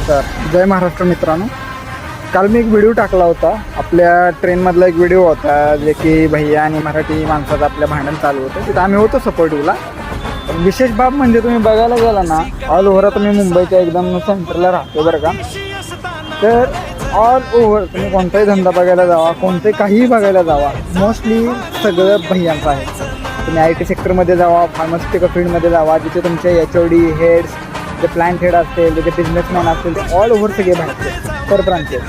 नमस्कार, जय महाराष्ट्र मित्रांनो. काल मी एक व्हिडिओ टाकला होता. आपल्या ट्रेनमधला एक व्हिडिओ होता जे की भैया आणि मराठी माणसाचं आपल्या भांडण चालू होतं. तिथं आम्ही होतो सपोर्टिव्हला. विशेष बाब म्हणजे तुम्ही बघायला गेला ना, ऑल ओव्हर तुम्ही मुंबईच्या एकदम सेंटरला राहतो बरं का. तर ऑल ओव्हर तुम्ही कोणताही धंदा बघायला जावा, कोणते काहीही बघायला जावा, मोस्टली सगळं भैयांचं आहे. तुम्ही IT सेक्टरमध्ये जावा, फार्मास्युटिकल फील्डमध्ये जावा, जिथे तुमचे HOD हेड्स, जे प्लॅन्ट हेड असतील, जे बिझनेसमॅन असतील, ते ऑल ओव्हर सगळे बाहेरचे परप्रांतीय.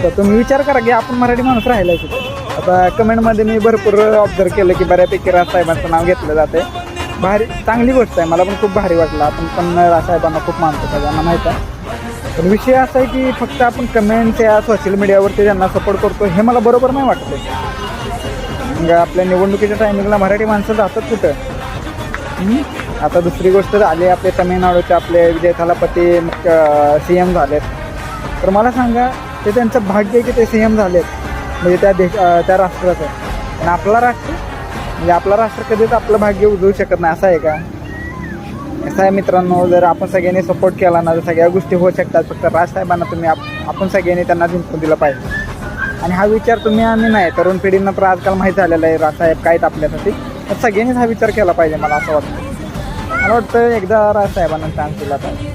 तर तुम्ही विचार करा की आपण मराठी माणूस राहिला आहे. आता कमेंटमध्ये मी भरपूर ऑब्झर्व केलं की बऱ्यापैकी राजसाहेबांचं नाव घेतलं जाते. भारी चांगली गोष्ट आहे, मला पण खूप भारी वाटलं. आपण पण राजसाहेबांना खूप मानतो, सगळ्यांना माहीत आहे. पण विषय असा आहे की फक्त आपण कमेंट्स या सोशल मीडियावरती त्यांना सपोर्ट करतो, हे मला बरोबर नाही वाटत आहे. मग आपल्या निवडणुकीच्या टायमिंगला मराठी माणसं जातात कुठं? आता दुसरी गोष्ट झाली, आपले तमिळनाडूचे आपले विजय थालापती CM झालेत. तर मला सांगा, ते त्यांचं भाग्य आहे की ते CM झालेत, म्हणजे त्या राष्ट्राचं. आणि आपला राष्ट्र म्हणजे आपला राष्ट्र कधीच आपलं भाग्य उजवू शकत नाही, असं आहे का? असं आहे मित्रांनो. जर आपण सगळ्यांनी सपोर्ट केला ना, तर सगळ्या गोष्टी होऊ शकतात. फक्त राजसाहेबांना तुम्ही आपण सगळ्यांनी त्यांना जिंकून दिलं पाहिजे. आणि हा विचार तुम्ही आम्ही नाही, तरुण पिढींना तर आजकाल माहीत झालेला आहे राजसाहेब काय आपल्यासाठी. तर सगळ्यांनीच हा विचार केला पाहिजे, मला असं वाटतं. मला वाटतं एकदा राजसाहेबांना चान्स दिला पाहिजे.